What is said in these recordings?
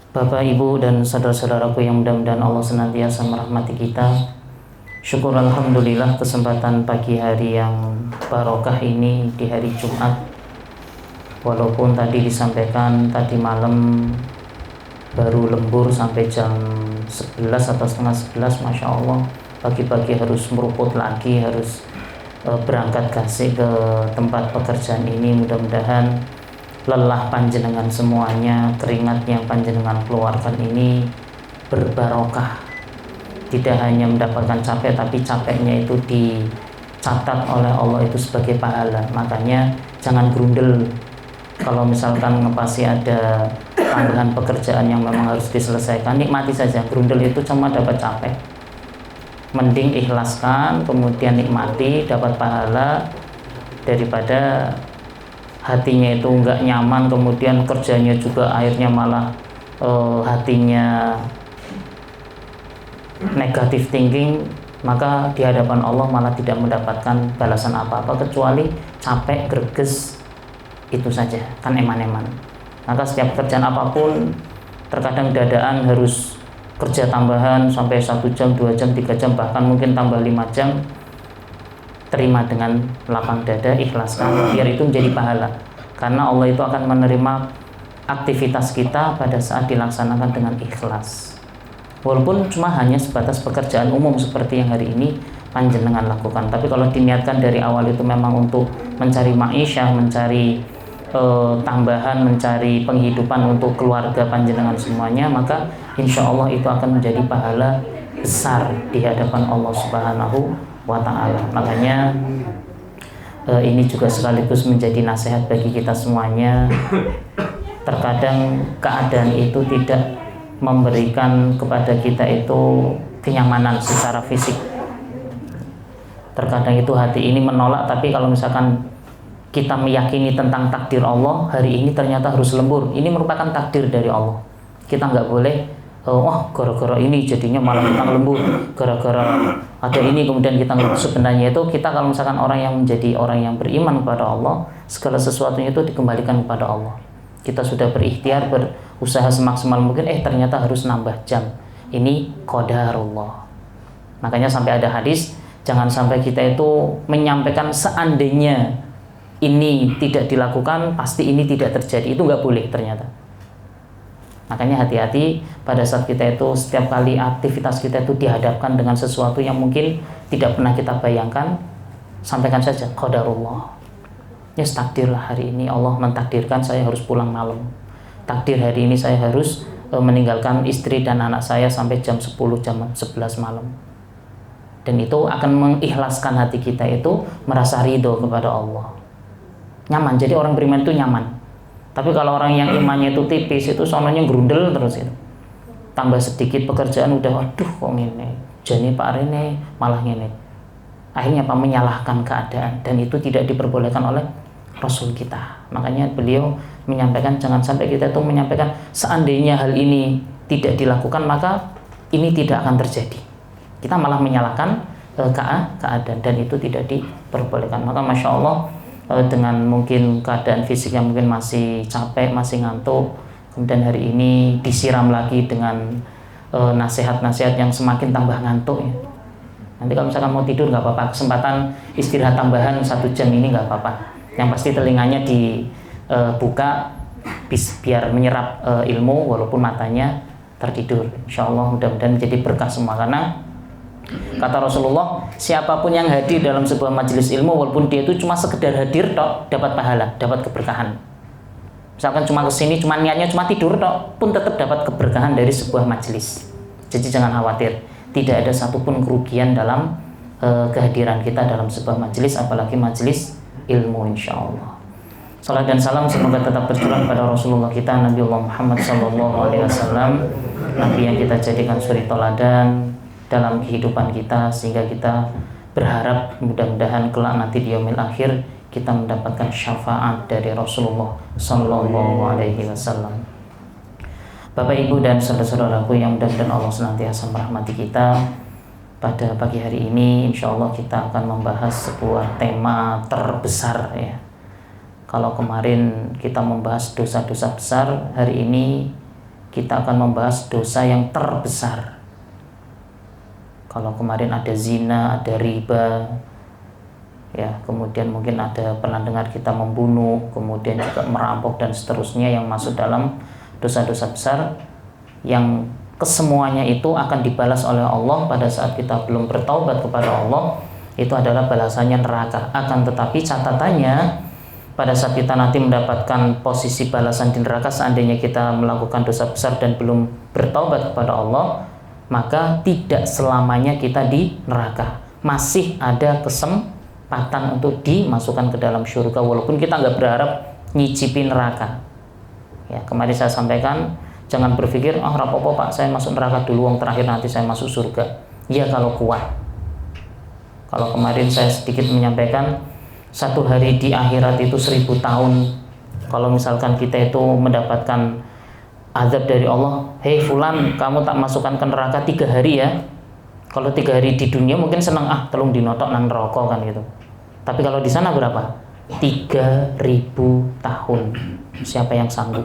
Bapak, Ibu, dan saudara-saudaraku yang mudah-mudahan Allah senantiasa merahmati kita. Syukur Alhamdulillah kesempatan pagi hari yang barokah ini di hari Jumat. Walaupun tadi disampaikan tadi malam baru lembur sampai jam 11 atau setengah 11, Masya Allah. Pagi-pagi harus meruput lagi, harus berangkat kasih ke tempat pekerjaan ini. Mudah-mudahan lelah panjenengan semuanya, keringat yang panjenengan keluarkan ini berbarokah. Tidak hanya mendapatkan capek, tapi capeknya itu dicatat oleh Allah itu sebagai pahala. Makanya jangan grundel. Kalau misalkan pasti ada tambahan pekerjaan yang memang harus diselesaikan, nikmati saja. Grundel itu cuma dapat capek. Mending ikhlaskan, kemudian nikmati, dapat pahala, daripada hatinya itu nggak nyaman, kemudian kerjanya juga akhirnya malah hatinya negatif thinking, maka di hadapan Allah malah tidak mendapatkan balasan apa-apa kecuali capek, greges, itu saja, kan eman-eman. Maka setiap pekerjaan apapun terkadang dadaan harus kerja tambahan sampai 1 jam, 2 jam, 3 jam, bahkan mungkin tambah 5 jam. Terima dengan lapang dada, ikhlaskan, biar itu menjadi pahala. Karena Allah itu akan menerima aktivitas kita pada saat dilaksanakan dengan ikhlas. Walaupun cuma hanya sebatas pekerjaan umum seperti yang hari ini panjenengan lakukan. Tapi kalau diniatkan dari awal itu memang untuk mencari ma'isyah, mencari tambahan, mencari penghidupan untuk keluarga panjenengan semuanya, maka insya Allah itu akan menjadi pahala besar di hadapan Allah Subhanahu wa ta'ala. Makanya ini juga sekaligus menjadi nasihat bagi kita semuanya. Terkadang keadaan itu tidak memberikan kepada kita itu kenyamanan secara fisik. Terkadang itu hati ini menolak, tapi kalau misalkan kita meyakini tentang takdir Allah, hari ini ternyata harus lembur, ini merupakan takdir dari Allah. Kita nggak boleh gara-gara ini jadinya malah kita lembur, gara-gara ada ini kemudian kita nggak. Sebenarnya itu kita kalau misalkan orang yang menjadi orang yang beriman kepada Allah, segala sesuatunya itu dikembalikan kepada Allah. Kita sudah berikhtiar, berusaha semaksimal mungkin, ternyata harus nambah jam. Ini qadarullah. Makanya sampai ada hadis, jangan sampai kita itu menyampaikan seandainya ini tidak dilakukan pasti ini tidak terjadi. Itu nggak boleh ternyata. Makanya hati-hati pada saat kita itu setiap kali aktivitas kita itu dihadapkan dengan sesuatu yang mungkin tidak pernah kita bayangkan, sampaikan saja qadarullah. Ya, takdirlah hari ini Allah mentakdirkan saya harus pulang malam. Takdir hari ini saya harus meninggalkan istri dan anak saya sampai jam 10, jam 11 malam. Dan itu akan mengikhlaskan hati kita itu merasa ridho kepada Allah. Nyaman, jadi orang beriman itu nyaman. Tapi kalau orang yang imannya itu tipis, itu soalnya grundel terus itu. Tambah sedikit pekerjaan udah, waduh kok ngene, jane Pak Rene malah ngene. Akhirnya apa? Menyalahkan keadaan, dan itu tidak diperbolehkan oleh Rasul kita. Makanya beliau menyampaikan jangan sampai kita itu menyampaikan seandainya hal ini tidak dilakukan maka ini tidak akan terjadi. Kita malah menyalahkan keadaan, dan itu tidak diperbolehkan. Maka Masya Allah, dengan mungkin keadaan fisik yang mungkin masih capek, masih ngantuk, kemudian hari ini disiram lagi dengan nasihat-nasihat yang semakin tambah ngantuk ya. Nanti kalau misalkan mau tidur nggak apa-apa, kesempatan istirahat tambahan 1 jam ini nggak apa-apa. Yang pasti telinganya dibuka biar menyerap ilmu, walaupun matanya tertidur. Insya Allah mudah-mudahan menjadi berkah semua. Karena kata Rasulullah, siapapun yang hadir dalam sebuah majelis ilmu, walaupun dia itu cuma sekedar hadir tok, dapat pahala, dapat keberkahan. Misalkan cuma kesini, cuma niatnya cuma tidur tok, pun tetap dapat keberkahan dari sebuah majelis. Jadi jangan khawatir, tidak ada satupun kerugian dalam kehadiran kita dalam sebuah majelis, apalagi majelis ilmu, insya Allah. Salat dan salam semoga tetap tercurah pada Rasulullah kita, Nabi Allah Muhammad SAW, Nabi yang kita jadikan suri toladan dalam kehidupan kita, sehingga kita berharap mudah-mudahan kelak nanti di yaumil akhir kita mendapatkan syafaat dari Rasulullah Sallallahu Alaihi Wasallam. Bapak, Ibu, dan saudara-saudaraku yang mudah-mudahan Allah senantiasa merahmati kita, pada pagi hari ini insya Allah kita akan membahas sebuah tema terbesar ya. Kalau kemarin kita membahas dosa-dosa besar, hari ini kita akan membahas dosa yang terbesar. Kalau kemarin ada zina, ada riba, ya, kemudian mungkin ada pernah dengar kita membunuh, kemudian juga merampok dan seterusnya yang masuk dalam dosa-dosa besar yang kesemuanya itu akan dibalas oleh Allah pada saat kita belum bertaubat kepada Allah. Itu adalah balasannya neraka. Akan tetapi catatannya, pada saat kita nanti mendapatkan posisi balasan di neraka, seandainya kita melakukan dosa besar dan belum bertaubat kepada Allah, maka tidak selamanya kita di neraka. Masih ada kesempatan untuk dimasukkan ke dalam surga, walaupun kita nggak berharap nyicipin neraka. Ya, kemarin saya sampaikan, jangan berpikir, rapopo Pak, saya masuk neraka dulu, yang terakhir nanti saya masuk surga. Ya, kalau kuat. Kalau kemarin saya sedikit menyampaikan, satu hari di akhirat itu 1000 tahun. Kalau misalkan kita itu mendapatkan azab dari Allah, hei fulan, kamu tak masukkan ke neraka 3 hari ya. Kalau 3 hari di dunia mungkin senang, telung dinotok nang neraka kan gitu. Tapi kalau di sana berapa? 3000 tahun. Siapa yang sanggup?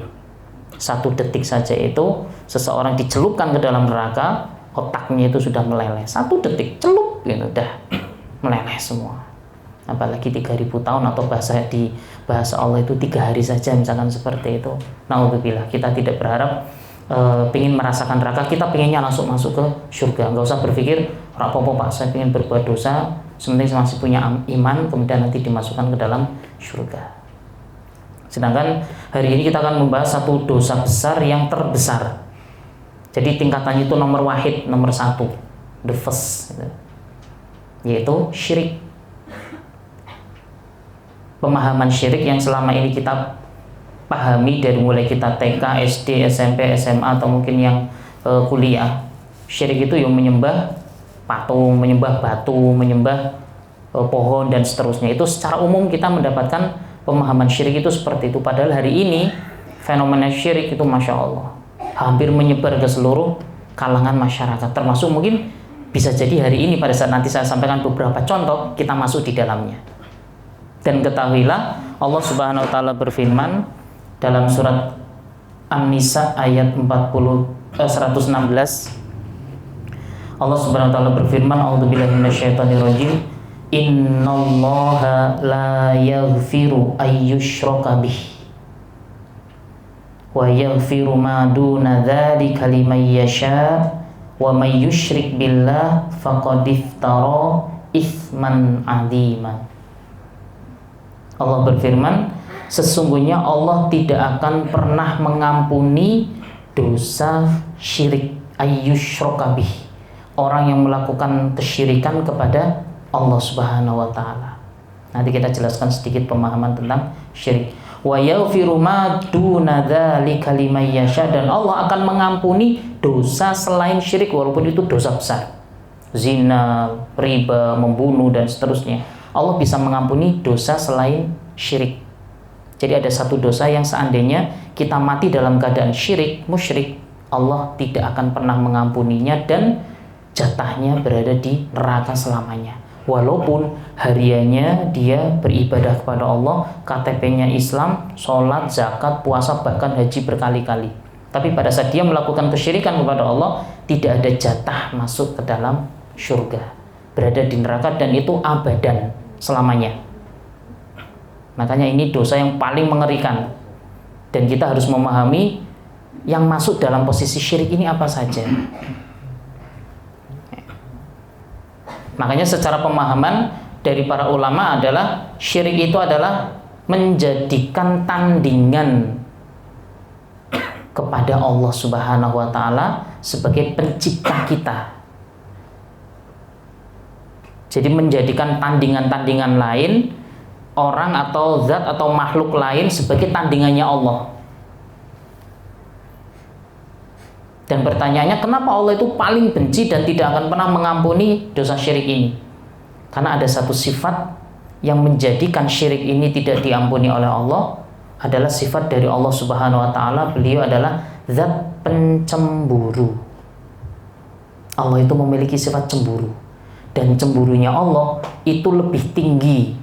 1 detik saja itu seseorang dicelupkan ke dalam neraka, otaknya itu sudah meleleh. 1 detik celup gitu, udah meleleh semua. Apalagi 3000 tahun, atau bahasa Allah itu 3 hari saja misalkan seperti itu. Naudzubillah, kita tidak berharap ingin merasakan neraka, kita pengennya langsung masuk ke surga. Nggak usah berpikir, rapopo Pak, saya ingin berbuat dosa, sementing masih punya iman, kemudian nanti dimasukkan ke dalam surga. Sedangkan hari ini kita akan membahas satu dosa besar yang terbesar. Jadi tingkatannya itu nomor 1, the first, yaitu syirik. Pemahaman syirik yang selama ini kita pahami dari mulai kita TK, SD, SMP, SMA, atau mungkin yang kuliah. Syirik itu yang menyembah patung, menyembah batu, menyembah pohon dan seterusnya. Itu secara umum kita mendapatkan pemahaman syirik itu seperti itu. Padahal hari ini fenomena syirik itu Masya Allah hampir menyebar ke seluruh kalangan masyarakat, termasuk mungkin bisa jadi hari ini pada saat nanti saya sampaikan beberapa contoh, kita masuk di dalamnya. Dan ketahuilah, Allah Subhanahu wa taala berfirman dalam surat An-Nisa ayat 116. Allah Subhanahu wa taala berfirman, "A'udzubillahi minasyaitonirrajim. Innallaha la yaghfiru ayyushraka bih wa yaghfiru ma duna dzalika liman yasha wa may yusyrik billah faqad iftara itsman 'adziman." Allah berfirman, sesungguhnya Allah tidak akan pernah mengampuni dosa syirik, ayyushraka bih, orang yang melakukan kesyirikan kepada Allah Subhanahu wa taala. Nanti kita jelaskan sedikit pemahaman tentang syirik. Wa yaghfiru ma duna dzalika liman yasha, dan Allah akan mengampuni dosa selain syirik walaupun itu dosa besar. Zina, riba, membunuh dan seterusnya. Allah bisa mengampuni dosa selain syirik. Jadi ada satu dosa yang seandainya kita mati dalam keadaan syirik, musyrik, Allah tidak akan pernah mengampuninya dan jatahnya berada di neraka selamanya. Walaupun hariannya dia beribadah kepada Allah, KTP-nya Islam, sholat, zakat, puasa, bahkan haji berkali-kali. Tapi pada saat dia melakukan kesyirikan kepada Allah, tidak ada jatah masuk ke dalam surga. Berada di neraka dan itu abadan, selamanya. Makanya ini dosa yang paling mengerikan. Dan kita harus memahami yang masuk dalam posisi syirik ini apa saja. Makanya secara pemahaman dari para ulama adalah syirik itu adalah menjadikan tandingan kepada Allah Subhanahu wa taala sebagai pencipta kita. Jadi menjadikan tandingan-tandingan lain, orang atau zat atau makhluk lain sebagai tandingannya Allah. Dan pertanyaannya, kenapa Allah itu paling benci dan tidak akan pernah mengampuni dosa syirik ini? Karena ada satu sifat yang menjadikan syirik ini tidak diampuni oleh Allah, adalah sifat dari Allah Subhanahu wa taala. Beliau adalah zat pencemburu. Allah itu memiliki sifat cemburu. Dan cemburunya Allah itu lebih tinggi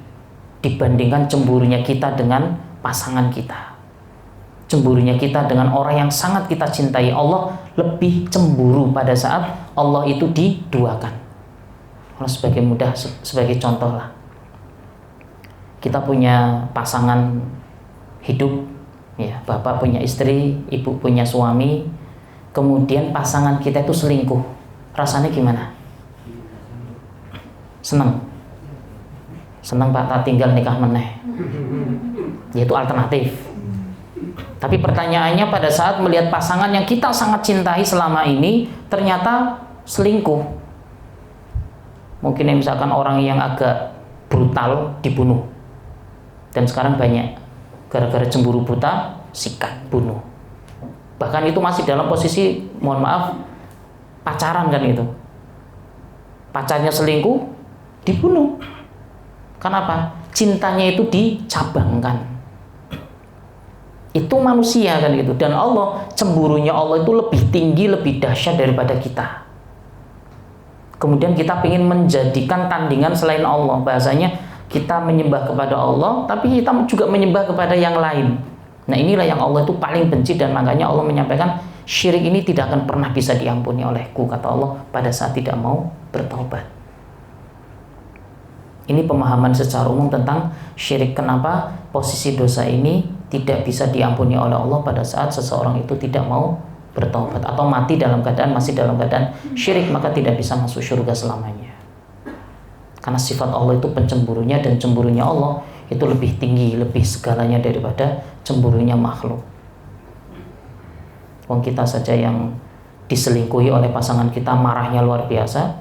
dibandingkan cemburunya kita dengan pasangan kita. cemburunya kita dengan orang yang sangat kita cintai. Allah lebih cemburu pada saat Allah itu diduakan. Kalau sebagai contoh lah, kita punya pasangan hidup, ya, bapak punya istri, ibu punya suami, kemudian pasangan kita itu selingkuh, rasanya gimana? Senang Pak, tak tinggal nikah meneh, yaitu alternatif. Tapi pertanyaannya, pada saat melihat pasangan yang kita sangat cintai selama ini ternyata selingkuh, mungkin misalkan orang yang agak brutal dibunuh, dan sekarang banyak gara-gara cemburu buta sikat bunuh. Bahkan itu masih dalam posisi, mohon maaf, pacaran kan itu. Pacarnya selingkuh, dibunuh. Kenapa? Cintanya itu dicabangkan. Itu manusia kan gitu. Dan Allah, cemburunya Allah itu lebih tinggi, lebih dahsyat daripada kita. Kemudian kita ingin menjadikan tandingan selain Allah. Bahasanya kita menyembah kepada Allah, tapi kita juga menyembah kepada yang lain. Nah, inilah yang Allah itu paling benci, dan makanya Allah menyampaikan syirik ini tidak akan pernah bisa diampuni olehku, kata Allah, pada saat tidak mau bertaubat. Ini pemahaman secara umum tentang syirik. Kenapa posisi dosa ini tidak bisa diampuni oleh Allah pada saat seseorang itu tidak mau bertaubat atau mati masih dalam keadaan syirik, maka tidak bisa masuk surga selamanya. Karena sifat Allah itu pencemburunya, dan cemburunya Allah itu lebih tinggi, lebih segalanya daripada cemburunya makhluk. Wong kita saja yang diselingkuhi oleh pasangan kita marahnya luar biasa.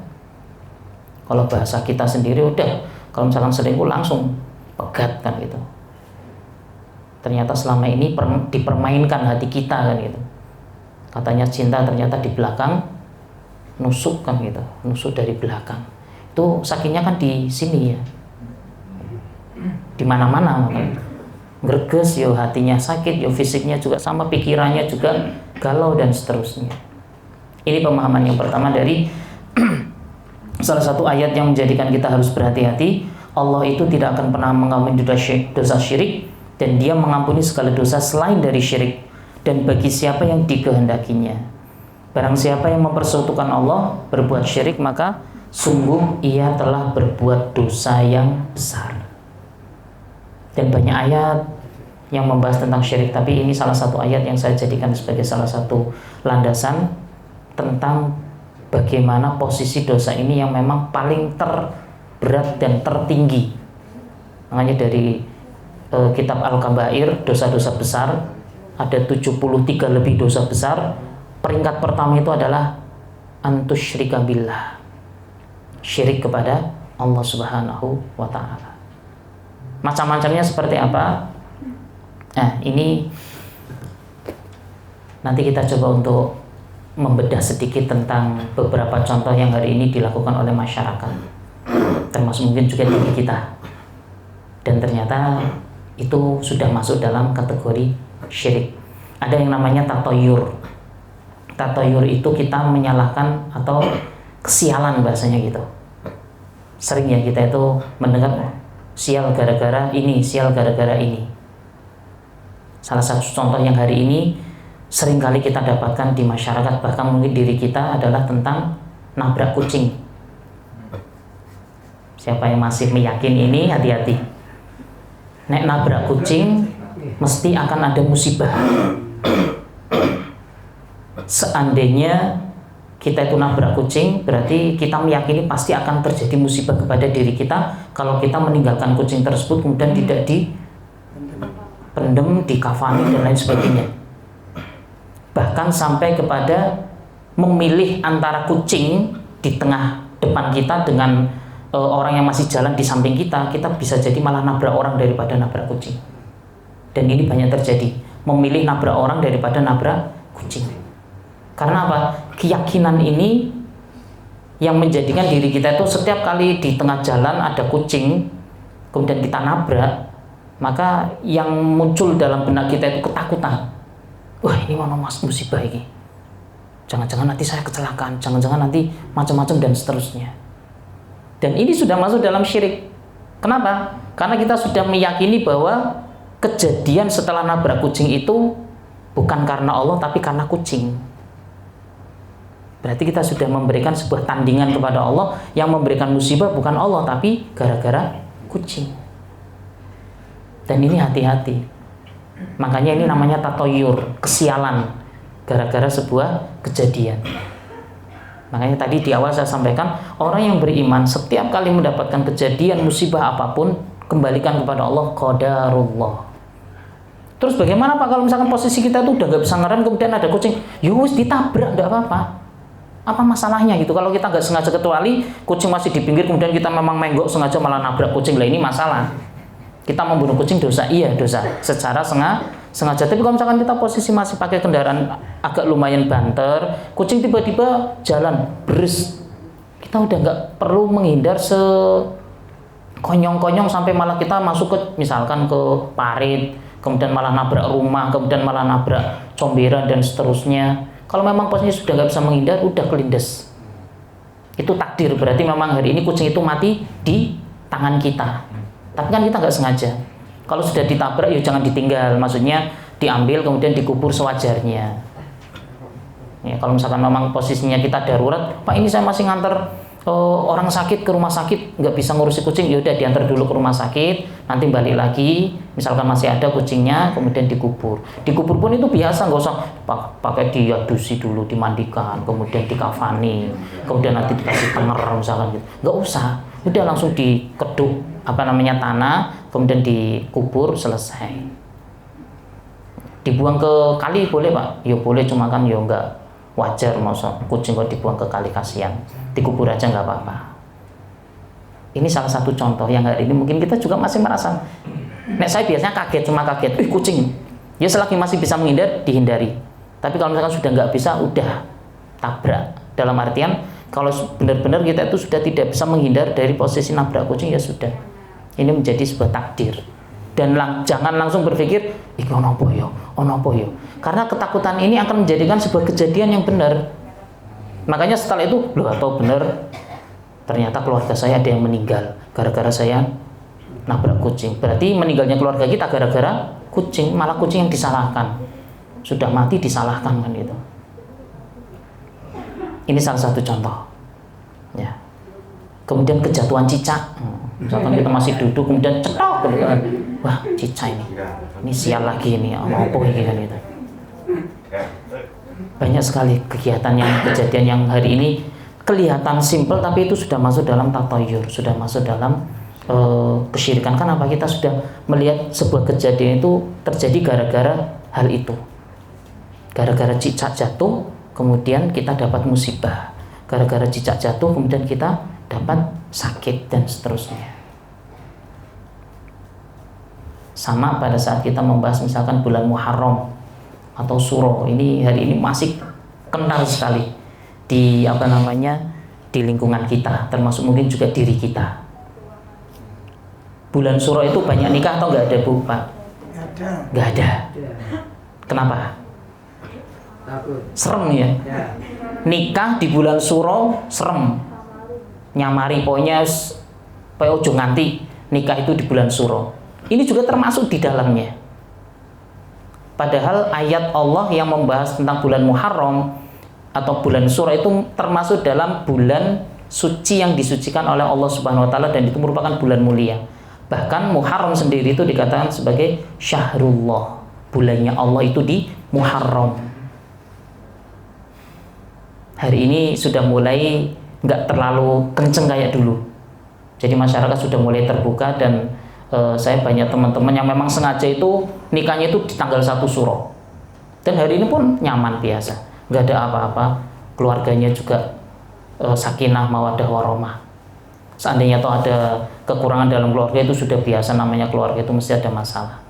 Kalau bahasa kita sendiri udah, kalau misalkan selingkuh langsung pegat kan gitu. Ternyata selama ini dipermainkan hati kita kan gitu. Katanya cinta, ternyata di belakang nusuk kan gitu, nusuk dari belakang. Itu sakitnya kan di sini ya, di mana-mana, makanya greges, yo hatinya sakit, yo fisiknya juga sama, pikirannya juga galau dan seterusnya. Ini pemahaman yang pertama dari salah satu ayat yang menjadikan kita harus berhati-hati. Allah itu tidak akan pernah mengampuni dosa syirik, dan Dia mengampuni segala dosa selain dari syirik, dan bagi siapa yang dikehendakinya. Barang siapa yang mempersekutukan Allah, berbuat syirik, maka sungguh ia telah berbuat dosa yang besar. Dan banyak ayat yang membahas tentang syirik, tapi ini salah satu ayat yang saya jadikan sebagai salah satu landasan tentang bagaimana posisi dosa ini yang memang paling terberat dan tertinggi. Makanya dari kitab Al-Kabair, dosa-dosa besar, ada 73 lebih dosa besar. Peringkat pertama itu adalah antusyrika billah, syirik kepada Allah Subhanahu wa ta'ala. Macam-macamnya seperti apa? Nah, ini nanti kita coba untuk membedah sedikit tentang beberapa contoh yang hari ini dilakukan oleh masyarakat, termasuk mungkin juga diri kita. Dan ternyata itu sudah masuk dalam kategori syirik. Ada yang namanya tatoyur. Tatoyur itu kita menyalahkan atau kesialan, bahasanya gitu. Sering ya kita itu mendengar sial gara-gara ini, sial gara-gara ini. Salah satu contoh yang hari ini seringkali kita dapatkan di masyarakat, bahkan mungkin diri kita, adalah tentang nabrak kucing. Siapa yang masih meyakini ini, hati-hati. Nek nabrak kucing mesti akan ada musibah. Seandainya kita itu nabrak kucing, berarti kita meyakini pasti akan terjadi musibah kepada diri kita kalau kita meninggalkan kucing tersebut kemudian tidak dipendem, dikafani dan lain sebagainya. Bahkan sampai kepada memilih antara kucing di tengah depan kita dengan orang yang masih jalan di samping kita, kita bisa jadi malah nabrak orang daripada nabrak kucing. Dan ini banyak terjadi, memilih nabrak orang daripada nabrak kucing. Karena apa? Keyakinan ini yang menjadikan diri kita itu setiap kali di tengah jalan ada kucing kemudian kita nabrak, maka yang muncul dalam benak kita itu ketakutan. Wah, ini mana mas musibah ini, jangan-jangan nanti saya kecelakaan, jangan-jangan nanti macam-macam dan seterusnya. Dan ini sudah masuk dalam syirik. Kenapa? Karena kita sudah meyakini bahwa kejadian setelah nabrak kucing itu bukan karena Allah tapi karena kucing. Berarti kita sudah memberikan sebuah tandingan kepada Allah, yang memberikan musibah bukan Allah tapi gara-gara kucing. Dan ini hati-hati. Makanya ini namanya tatoyur, kesialan, gara-gara sebuah kejadian. Makanya tadi di awal saya sampaikan, orang yang beriman setiap kali mendapatkan kejadian musibah apapun, kembalikan kepada Allah, qadarullah. Terus bagaimana Pak kalau misalkan posisi kita itu udah gak bisa ngerem, kemudian ada kucing, yus ditabrak, gak apa-apa. Apa masalahnya gitu? Kalau kita nggak sengaja, kecuali kucing masih di pinggir kemudian kita memang menggok sengaja malah nabrak kucing, lah ini masalah. Kita membunuh kucing dosa, iya dosa secara sengaja. Tapi kalau misalkan kita posisi masih pakai kendaraan agak lumayan banter, kucing tiba-tiba jalan beres, kita udah nggak perlu menghindar sekonyong-konyong sampai malah kita masuk ke misalkan ke parit, kemudian malah nabrak rumah, kemudian malah nabrak comberan dan seterusnya. Kalau memang posisinya sudah nggak bisa menghindar, udah kelindes. Itu takdir, berarti memang hari ini kucing itu mati di tangan kita. Tapi kan kita nggak sengaja. Kalau sudah ditabrak, ya jangan ditinggal. Maksudnya diambil kemudian dikubur sewajarnya. Ya, kalau misalkan memang posisinya kita darurat, Pak ini saya masih nganter orang sakit ke rumah sakit, nggak bisa ngurusi kucing, ya udah diantar dulu ke rumah sakit, nanti balik lagi, misalkan masih ada kucingnya, kemudian dikubur. Dikubur pun itu biasa, nggak usah pakai diadusi dulu, dimandikan, kemudian dikafani, kemudian nanti dikasih tenger misalkan gitu, nggak usah, udah langsung dikeduk tanah, kemudian dikubur, selesai. Dibuang ke kali boleh Pak? Ya boleh, cuma kan ya nggak wajar masa kucing kok dibuang ke kali, kasihan. Dikubur aja nggak apa-apa. Ini salah satu contoh yang hari ini mungkin kita juga masih merasa, saya biasanya kaget, cuma kaget, kucing. Ya selagi masih bisa menghindar, dihindari. Tapi kalau misalkan sudah nggak bisa, udah tabrak. Dalam artian, kalau benar-benar kita itu sudah tidak bisa menghindar dari posisi nabrak kucing, ya sudah. Ini menjadi sebuah takdir. Dan jangan langsung berpikir, ono apa yo. Karena ketakutan ini akan menjadikan sebuah kejadian yang benar. Makanya setelah itu, loh atau benar, ternyata keluarga saya ada yang meninggal gara-gara saya nabrak kucing. Berarti meninggalnya keluarga kita gara-gara kucing, malah kucing yang disalahkan. Sudah mati disalahkan kan itu. Ini salah satu contoh. Ya. Kemudian kejatuhan cicak. Misalkan kita masih duduk kemudian cetok, wah cicak ini sial lagi ini, apa ini kan itu. Banyak sekali kejadian yang hari ini kelihatan simpel tapi itu sudah masuk dalam tatoyur, sudah masuk dalam kesyirikan. Kenapa? Kita sudah melihat sebuah kejadian itu terjadi gara-gara hal itu, gara-gara cicak jatuh kemudian kita dapat musibah, gara-gara cicak jatuh kemudian kita dapat sakit dan seterusnya. Sama pada saat kita membahas misalkan bulan Muharram atau Suro, ini hari ini masih kental sekali di di lingkungan kita, termasuk mungkin juga diri kita. Bulan Suro itu banyak nikah atau nggak ada Bu Pak? Nggak ada. Kenapa? Serem ya. Nikah di bulan Suro serem. Nyamari pokoknya ojo nganti nikah itu di bulan Suro. Ini juga termasuk di dalamnya. Padahal ayat Allah yang membahas tentang bulan Muharram atau bulan Suro itu termasuk dalam bulan suci yang disucikan oleh Allah Subhanahu wa taala dan itu merupakan bulan mulia. Bahkan Muharram sendiri itu dikatakan sebagai syahrullah. Bulannya Allah itu di Muharram. Hari ini sudah mulai nggak terlalu kenceng kayak dulu. Jadi masyarakat sudah mulai terbuka dan saya banyak teman-teman yang memang sengaja itu nikahnya itu di tanggal 1 Suro. Dan hari ini pun nyaman biasa, nggak ada apa-apa. Keluarganya juga sakinah mawaddah warahmah. Seandainya tuh ada kekurangan dalam keluarga itu sudah biasa, namanya keluarga itu mesti ada masalah.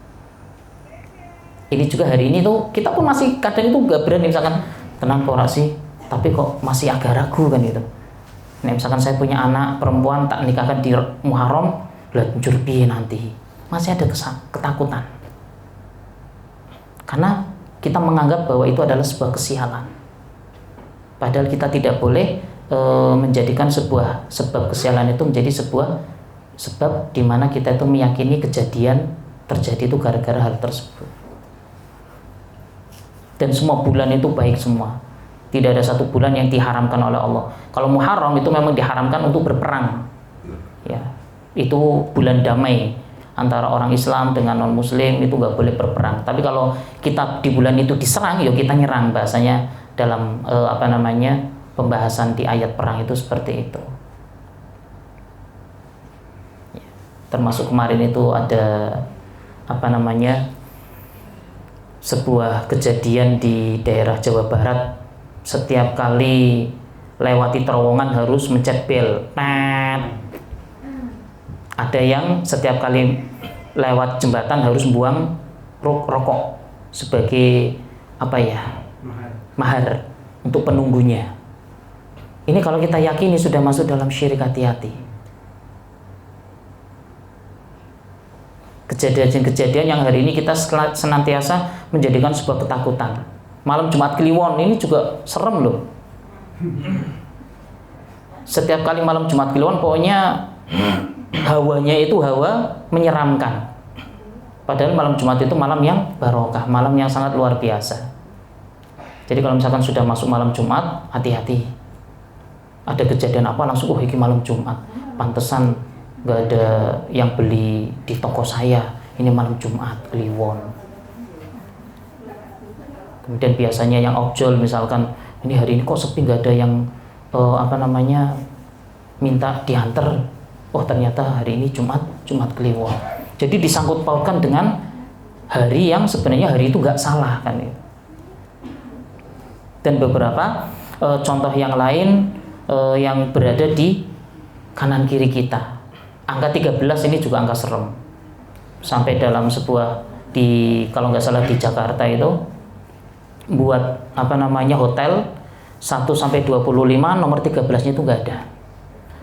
Ini juga hari ini tuh kita pun masih kadang itu nggak berani misalkan tenang kok sih, tapi kok masih agak ragu kan itu. Nah, misalkan saya punya anak perempuan tak nikahkan di Muharram, lah njur piye nanti. Masih ada ketakutan. Karena kita menganggap bahwa itu adalah sebuah kesialan. Padahal kita tidak boleh menjadikan sebuah sebab kesialan itu menjadi sebuah sebab di mana kita itu meyakini kejadian terjadi itu gara-gara hal tersebut. Dan semua bulan itu baik semua. Tidak ada satu bulan yang diharamkan oleh Allah. Kalau Muharram itu memang diharamkan untuk berperang. Ya, itu bulan damai antara orang Islam dengan non Muslim, itu nggak boleh berperang. Tapi kalau kita di bulan itu diserang, ya kita nyerang, bahasanya dalam pembahasan di ayat perang itu seperti itu. Ya, termasuk kemarin itu ada sebuah kejadian di daerah Jawa Barat. Setiap kali lewati terowongan harus mencet bel. Ada yang setiap kali lewat jembatan harus buang rokok sebagai mahar untuk penunggunya. Ini kalau kita yakini sudah masuk dalam syirik, hati-hati. Kejadian-kejadian yang hari ini kita senantiasa menjadikan sebuah ketakutan. Malam Jumat Kliwon ini juga serem loh. Setiap kali malam Jumat Kliwon pokoknya hawanya itu hawa menyeramkan. Padahal malam Jumat itu malam yang barokah, malam yang sangat luar biasa. Jadi kalau misalkan sudah masuk malam Jumat, hati-hati. Ada kejadian apa langsung, ini malam Jumat, pantesan gak ada yang beli di toko saya, ini malam Jumat Kliwon. Kemudian biasanya yang ojol misalkan, ini hari ini kok sepi, nggak ada yang minta diantar. Oh ternyata hari ini Jumat Kliwon. Jadi disangkut pautkan dengan hari yang sebenarnya hari itu nggak salah kan itu. Dan beberapa contoh yang lain yang berada di kanan kiri kita. Angka 13 ini juga angka serem. Sampai dalam sebuah kalau nggak salah di Jakarta itu buat hotel 1 sampai 25, nomor 13-nya itu enggak ada.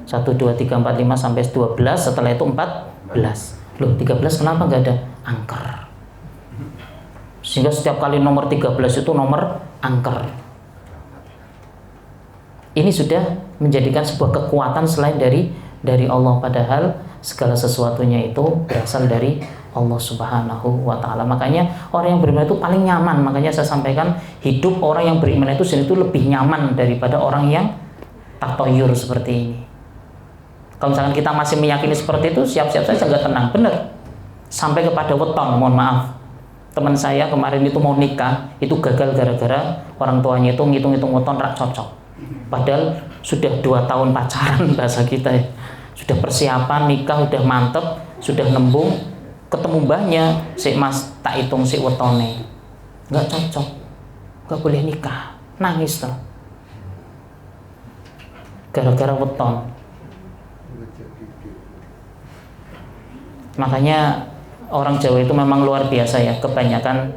1 2 3 4 5 sampai 12, setelah itu 14. Loh, 13 kenapa enggak ada? Angker. Sehingga setiap kali nomor 13 itu nomor angker. Ini sudah menjadikan sebuah kekuatan selain dari Allah, padahal segala sesuatunya itu berasal dari Allah Subhanahu wa Ta'ala. Makanya orang yang beriman itu paling nyaman. Makanya saya sampaikan, hidup orang yang beriman itu sendiri itu lebih nyaman daripada orang yang tatoyur seperti ini. Kalau misalkan kita masih meyakini seperti itu, siap-siap saja nggak tenang, bener. Sampai kepada weton, mohon maaf. Teman saya kemarin itu mau nikah, itu gagal gara-gara orang tuanya itu ngitung-ngitung weton rak cocok. Padahal sudah 2 tahun pacaran, bahasa kita ya. Sudah persiapan nikah, udah mantep, sudah nembung. Ketemu mbahnya, si mas tak hitung si wetone, nggak cocok, nggak boleh nikah, nangis tuh, gara-gara weton. Makanya orang Jawa itu memang luar biasa ya, kebanyakan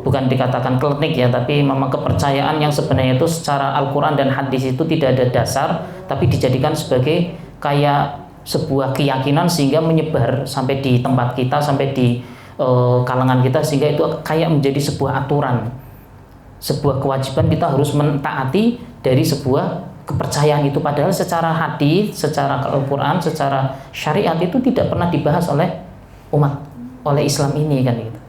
bukan dikatakan klinik ya, tapi memang kepercayaan yang sebenarnya itu secara Al-Quran dan hadis itu tidak ada dasar, tapi dijadikan sebagai kayak sebuah keyakinan sehingga menyebar sampai di tempat kita, sampai di kalangan kita, sehingga itu kayak menjadi sebuah aturan, sebuah kewajiban kita harus mentaati dari sebuah kepercayaan itu. Padahal secara hadis, secara Al-Quran, secara syariat itu tidak pernah dibahas oleh Islam ini kan gitu.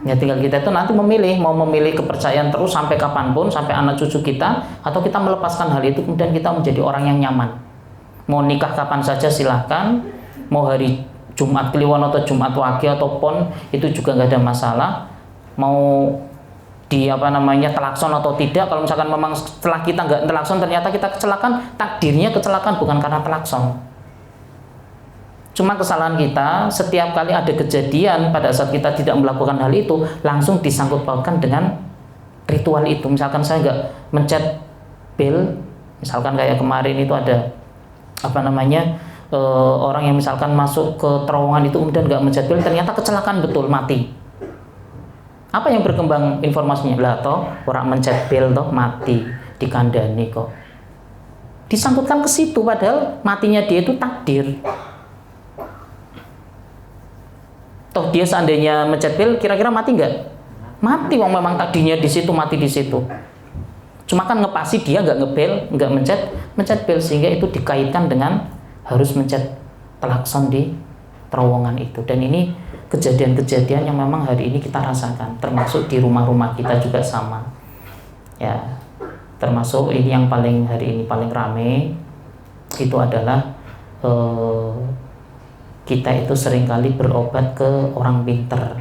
Ya tinggal kita itu nanti memilih, mau memilih kepercayaan terus sampai kapanpun, sampai anak cucu kita, atau kita melepaskan hal itu kemudian kita menjadi orang yang nyaman. Mau nikah kapan saja silahkan, mau hari Jumat Kliwon atau Jumat Wage atau PON itu juga nggak ada masalah. Mau di telakson atau tidak, kalau misalkan memang setelah kita nggak telakson ternyata kita kecelakaan, takdirnya kecelakaan bukan karena telakson. Cuma kesalahan kita setiap kali ada kejadian pada saat kita tidak melakukan hal itu langsung disangkut pautkan dengan ritual itu. Misalkan saya nggak mencet bel, misalkan kayak kemarin itu ada orang yang misalkan masuk ke terowongan itu kemudian nggak mencet bel, ternyata kecelakaan betul, mati. Apa yang berkembang informasinya? Lah toh orang mencet bel toh mati, dikandani kok. Disangkutkan ke situ, padahal matinya dia itu takdir. Toh dia seandainya mencet bel, kira-kira mati nggak? Mati, wong memang takdirnya di situ, mati di situ. Cuma kan ngepasi dia nggak ngebel, nggak mencet bel, sehingga itu dikaitkan dengan harus mencet klakson di terowongan itu. Dan ini kejadian-kejadian yang memang hari ini kita rasakan, termasuk di rumah-rumah kita juga sama. Ya, termasuk ini yang paling hari ini paling rame itu adalah kita itu seringkali berobat ke orang pinter,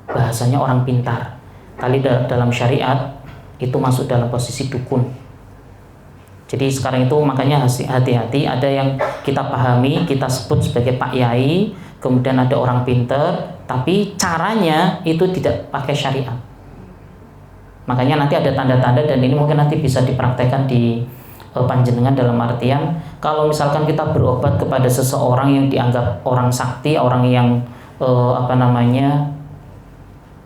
bahasanya orang pintar. Kali dalam syariat itu masuk dalam posisi dukun. Jadi sekarang itu makanya hati-hati, ada yang kita pahami, kita sebut sebagai Pak Yai, kemudian ada orang pinter, tapi caranya itu tidak pakai syariat. Makanya nanti ada tanda-tanda, dan ini mungkin nanti bisa dipraktekkan di panjenengan, dalam artian kalau misalkan kita berobat kepada seseorang yang dianggap orang sakti, orang yang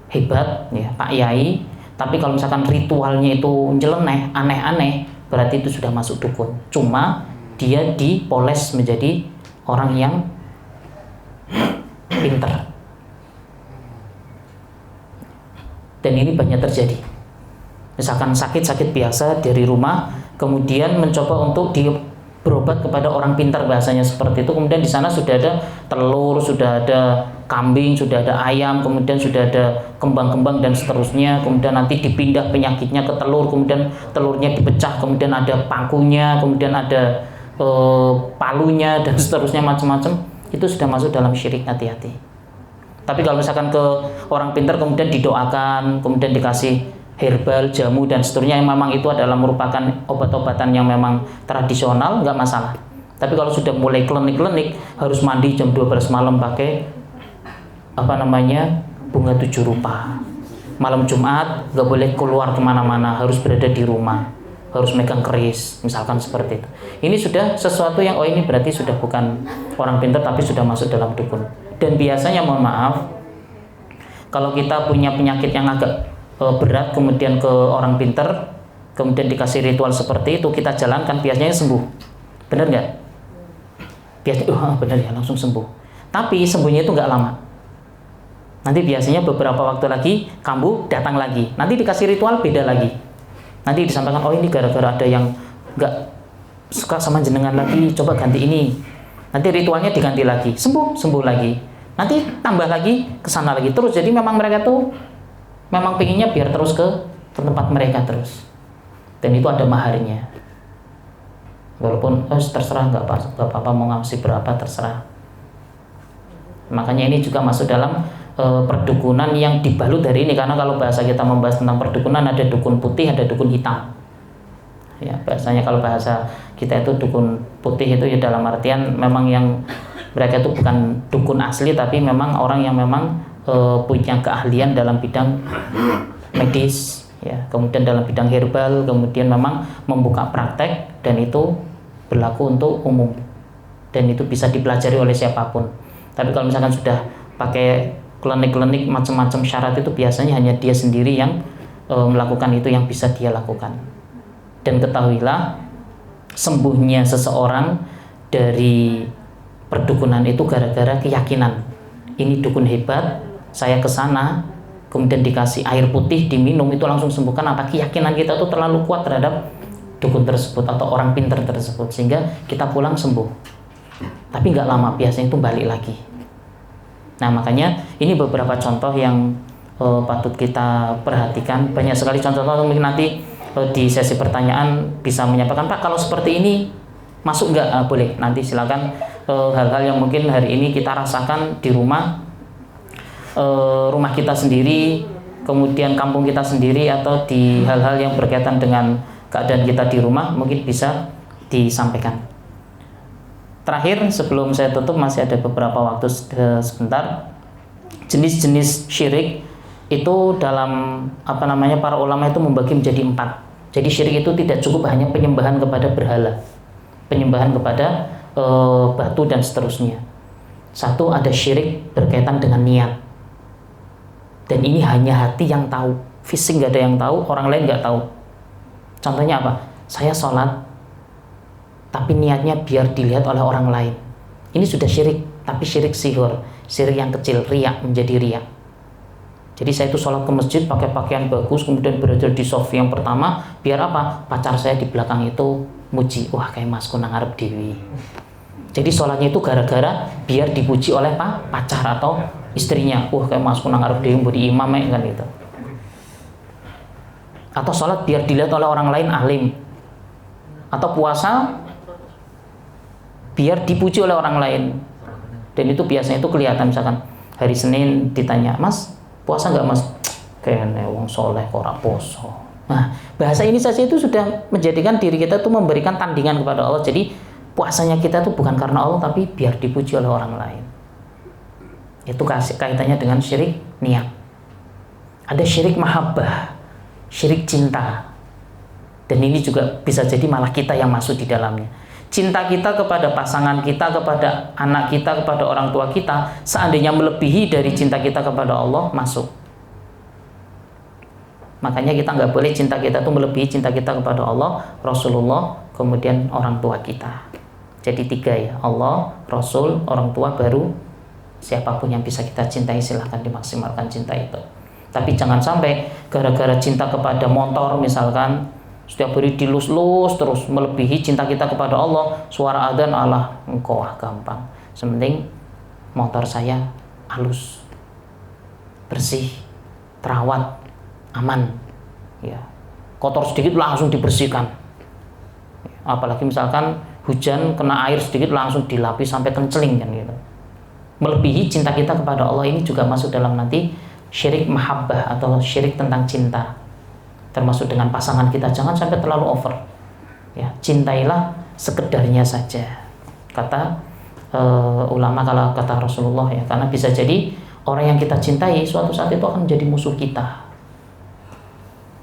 hebat, ya Pak Yai, tapi kalau misalkan ritualnya itu nyeleneh, aneh-aneh, berarti itu sudah masuk dukun. Cuma dia dipoles menjadi orang yang pintar. Dan ini banyak terjadi. Misalkan sakit-sakit biasa dari rumah, kemudian mencoba untuk berobat kepada orang pintar, bahasanya seperti itu. Kemudian di sana sudah ada telur, sudah ada kambing, sudah ada ayam, kemudian sudah ada kembang-kembang dan seterusnya. Kemudian nanti dipindah penyakitnya ke telur, kemudian telurnya dipecah, kemudian ada pakunya, kemudian ada palunya dan seterusnya, macam-macam. Itu sudah masuk dalam syirik, hati-hati. Tapi kalau misalkan ke orang pintar kemudian didoakan, kemudian dikasih herbal, jamu dan seterusnya, yang memang itu adalah merupakan obat-obatan yang memang tradisional, nggak masalah. Tapi kalau sudah mulai klinik-klinik, harus mandi jam 12 malam pakai bunga 7 rupa. Malam Jumat nggak boleh keluar kemana-mana, harus berada di rumah, harus megang keris, misalkan seperti itu. Ini sudah sesuatu yang ini berarti sudah bukan orang pintar, tapi sudah masuk dalam dukun. Dan biasanya, mohon maaf, kalau kita punya penyakit yang agak berat, kemudian ke orang pinter, kemudian dikasih ritual seperti itu, kita jalankan, biasanya sembuh. Benar nggak? Biasanya, benar ya, langsung sembuh. Tapi sembuhnya itu nggak lama. Nanti biasanya beberapa waktu lagi kambuh, datang lagi. Nanti dikasih ritual, beda lagi. Nanti disampaikan, ini gara-gara ada yang nggak suka sama jenengan lagi, coba ganti ini. Nanti ritualnya diganti lagi, sembuh lagi. Nanti tambah lagi, kesana lagi terus. Jadi memang mereka tuh memang pengennya biar terus ke tempat mereka terus, dan itu ada maharnya. Walaupun terserah, nggak apa-apa mau ngasih berapa, terserah. Makanya ini juga masuk dalam perdukunan yang dibalut dari ini, karena kalau bahasa kita membahas tentang perdukunan, ada dukun putih, ada dukun hitam. Ya, bahasanya kalau bahasa kita itu dukun putih itu ya dalam artian memang yang mereka itu bukan dukun asli, tapi memang orang yang memang punya keahlian dalam bidang medis, ya, kemudian dalam bidang herbal, kemudian memang membuka praktek, dan itu berlaku untuk umum, dan itu bisa dipelajari oleh siapapun. Tapi kalau misalkan sudah pakai klinik-klinik macam-macam syarat, itu biasanya hanya dia sendiri yang melakukan itu, yang bisa dia lakukan. Dan ketahuilah, sembuhnya seseorang dari perdukunan itu gara-gara keyakinan. Ini dukun hebat, saya ke sana, kemudian dikasih air putih diminum, itu langsung sembuhkan. Apa keyakinan kita itu terlalu kuat terhadap dukun tersebut atau orang pintar tersebut, sehingga kita pulang sembuh. Tapi nggak lama, biasanya itu balik lagi. Nah, makanya ini beberapa contoh yang patut kita perhatikan. Banyak sekali contoh-contoh, mungkin nanti di sesi pertanyaan bisa menyampaikan, Pak, kalau seperti ini masuk nggak? Boleh, nanti silakan. Hal-hal yang mungkin hari ini kita rasakan di rumah kita sendiri, kemudian kampung kita sendiri, atau di hal-hal yang berkaitan dengan keadaan kita di rumah, mungkin bisa disampaikan. Terakhir, sebelum saya tutup, masih ada beberapa waktu sebentar. Jenis-jenis syirik itu dalam para ulama itu membagi menjadi 4. Jadi syirik itu tidak cukup hanya penyembahan kepada berhala, penyembahan kepada batu dan seterusnya. Satu, ada syirik berkaitan dengan niat. Dan ini hanya hati yang tahu, fisik nggak ada yang tahu, orang lain nggak tahu. Contohnya apa? Saya sholat, tapi niatnya biar dilihat oleh orang lain. Ini sudah syirik, tapi syirik sihir, syirik yang kecil, riak, menjadi riak. Jadi saya itu sholat ke masjid pakai pakaian bagus, kemudian berada di sof yang pertama, biar apa? Pacar saya di belakang itu muji, wah kayak Mas Kunang arep dewi. Jadi sholatnya itu gara-gara biar dipuji oleh pacar atau istrinya. Kayak mas kunang arep dhewe mbok imam kan gitu. Atau sholat biar dilihat oleh orang lain alim. Atau puasa biar dipuji oleh orang lain. Dan itu biasanya itu kelihatan, misalkan hari Senin ditanya, "Mas, puasa nggak Mas?" Kene wong soleh kok ora poso. Nah, bahasa ini saja itu sudah menjadikan diri kita itu memberikan tandingan kepada Allah. Jadi puasanya kita itu bukan karena Allah, tapi biar dipuji oleh orang lain. Itu kaitannya dengan syirik niat. Ada syirik mahabbah, syirik cinta. Dan ini juga bisa jadi malah kita yang masuk di dalamnya. Cinta kita kepada pasangan kita, kepada anak kita, kepada orang tua kita, seandainya melebihi dari cinta kita kepada Allah, masuk. Makanya kita nggak boleh cinta kita itu melebihi cinta kita kepada Allah, Rasulullah, kemudian orang tua kita. Jadi 3 ya, Allah, Rasul, orang tua, baru siapapun yang bisa kita cintai, silahkan dimaksimalkan cinta itu. Tapi jangan sampai gara-gara cinta kepada motor misalkan, setiap hari dilus-lus terus melebihi cinta kita kepada Allah. Suara adzan Allah engkau gampang. Sementing motor saya halus, bersih, terawat, aman. Ya. Kotor sedikit langsung dibersihkan. Apalagi misalkan hujan kena air sedikit langsung dilapis sampai kenceling kan gitu. Melebihi cinta kita kepada Allah ini juga masuk dalam nanti syirik mahabbah atau syirik tentang cinta. Termasuk dengan pasangan kita, jangan sampai terlalu over. Ya, cintailah sekedarnya saja. Kata ulama, kalau kata Rasulullah ya, karena bisa jadi orang yang kita cintai suatu saat itu akan menjadi musuh kita.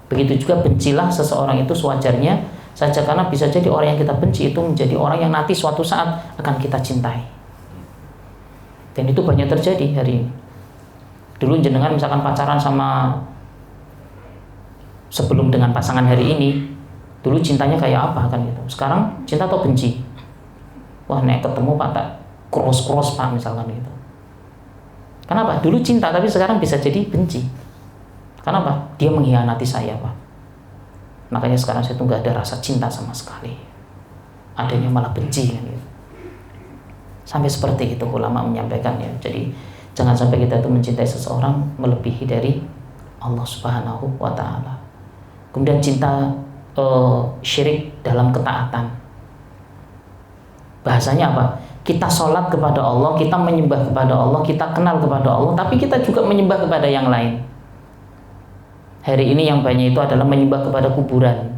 Begitu juga bencilah seseorang itu sewajarnya saja, karena bisa jadi orang yang kita benci itu menjadi orang yang nanti suatu saat akan kita cintai. Dan itu banyak terjadi hari ini. Dulu jenengan misalkan pacaran sama sebelum dengan pasangan hari ini, dulu cintanya kayak apa kan gitu. Sekarang cinta atau benci? Wah, nek ketemu Pak tak cross Pak misalkan gitu. Kenapa? Dulu cinta tapi sekarang bisa jadi benci. Kenapa? Dia mengkhianati saya Pak. Makanya sekarang saya tuh nggak ada rasa cinta sama sekali. Adanya malah benci kan gitu. Sampai seperti itu ulama menyampaikan ya. Jadi jangan sampai kita tuh mencintai seseorang melebihi dari Allah Subhanahu wa Ta'ala. Kemudian cinta syirik dalam ketaatan. Bahasanya apa? Kita sholat kepada Allah, kita menyembah kepada Allah, kita kenal kepada Allah, tapi kita juga menyembah kepada yang lain. Hari ini yang banyak itu adalah menyembah kepada kuburan.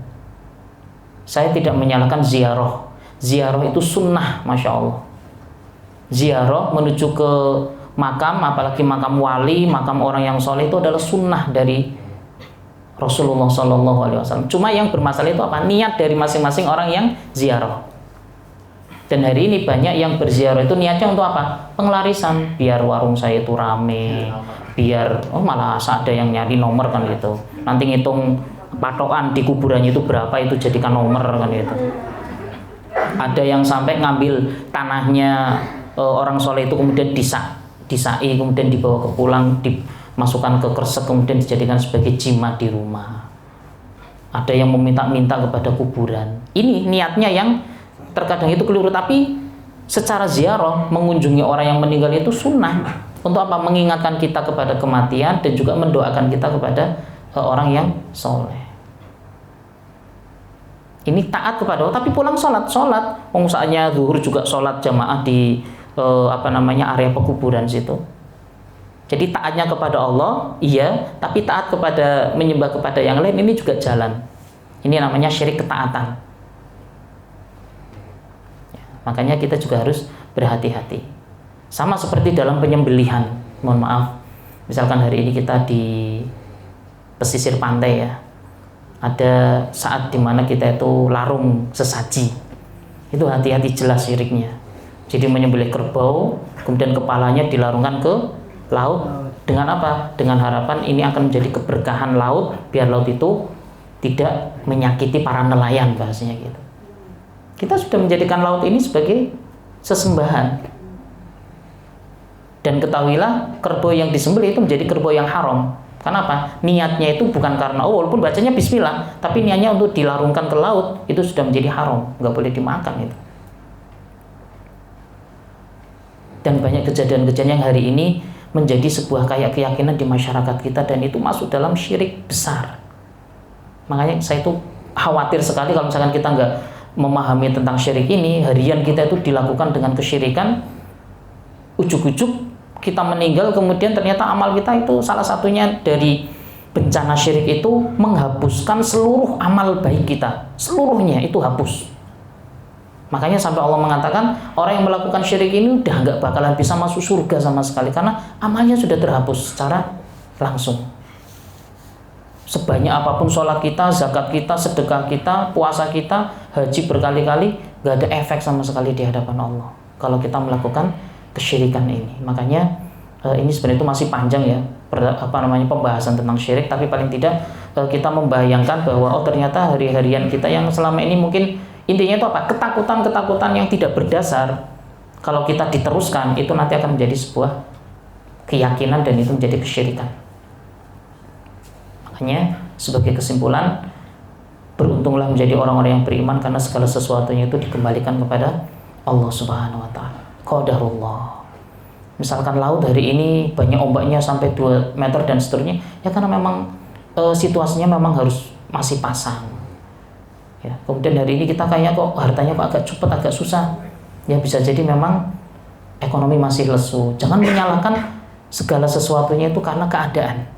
Saya tidak menyalahkan ziarah. Ziarah itu sunnah, Masya Allah. Ziarah menuju ke makam, apalagi makam wali, makam orang yang soleh, itu adalah sunnah dari Rasulullah SAW. Cuma yang bermasalah itu apa? Niat dari masing-masing orang yang ziarah. Dan hari ini banyak yang berziarah itu niatnya untuk apa? Pengelarisan, biar warung saya itu rame, biar malah ada yang nyari nomor kan gitu. Nanti ngitung patokan di kuburannya itu berapa, itu jadikan nomor kan gitu. Ada yang sampai ngambil tanahnya orang soleh itu kemudian disai, kemudian dibawa ke pulang, dimasukkan ke kresek, kemudian dijadikan sebagai jimat di rumah. Ada yang meminta-minta kepada kuburan. Ini niatnya yang terkadang itu keliru, tapi secara ziarah mengunjungi orang yang meninggal itu sunnah. Untuk apa? Mengingatkan kita kepada kematian dan juga mendoakan kita kepada orang yang soleh. Ini taat kepada Allah, tapi pulang sholat. Saatnya zuhur juga sholat jamaah di area pekuburan situ. Jadi taatnya kepada Allah, iya, tapi taat kepada menyembah kepada yang lain ini juga jalan. Ini namanya syirik ketaatan. Makanya kita juga harus berhati-hati. Sama seperti dalam penyembelihan. Mohon maaf, misalkan hari ini kita di pesisir pantai ya, ada saat dimana kita itu larung sesaji. Itu hati-hati, jelas syiriknya. Jadi menyembelih kerbau, kemudian kepalanya dilarungkan ke laut. Dengan apa? Dengan harapan ini akan menjadi keberkahan laut, biar laut itu tidak menyakiti para nelayan, bahasanya gitu. Kita sudah menjadikan laut ini sebagai sesembahan. Dan ketahuilah, kerbau yang disembelih itu menjadi kerbau yang haram. Kenapa? Niatnya itu bukan karena walaupun bacanya bismillah, tapi niatnya untuk dilarungkan ke laut, itu sudah menjadi haram, nggak boleh dimakan itu. Dan banyak kejadian-kejadian yang hari ini menjadi sebuah kayak keyakinan di masyarakat kita, dan itu masuk dalam syirik besar. Makanya saya itu khawatir sekali kalau misalkan kita nggak memahami tentang syirik ini, harian kita itu dilakukan dengan kesyirikan, ujuk-ujuk kita meninggal, kemudian ternyata amal kita itu salah satunya dari bencana syirik itu menghapuskan seluruh amal baik kita, seluruhnya itu hapus. Makanya sampai Allah mengatakan orang yang melakukan syirik ini udah nggak bakalan bisa masuk surga sama sekali, karena amalnya sudah terhapus secara langsung. Sebanyak apapun sholat kita, zakat kita, sedekah kita, puasa kita, haji berkali-kali, nggak ada efek sama sekali di hadapan Allah kalau kita melakukan kesyirikan ini. Makanya ini sebenarnya itu masih panjang ya, pembahasan tentang syirik, tapi paling tidak kita membayangkan bahwa oh ternyata hari-harian kita yang selama ini mungkin intinya itu apa? Ketakutan-ketakutan yang tidak berdasar, kalau kita diteruskan itu nanti akan menjadi sebuah keyakinan dan itu menjadi kesyirikan. Makanya sebagai kesimpulan, beruntunglah menjadi orang-orang yang beriman karena segala sesuatunya itu dikembalikan kepada Allah Subhanahu wa taala. Qadarullah. Misalkan laut hari ini banyak ombaknya sampai 2 meter dan seterusnya, ya karena memang situasinya memang harus masih pasang. Ya, kemudian hari ini kita kayaknya kok hartanya kok agak cepat, agak susah. Ya bisa jadi memang ekonomi masih lesu. Jangan menyalahkan segala sesuatunya itu karena keadaan.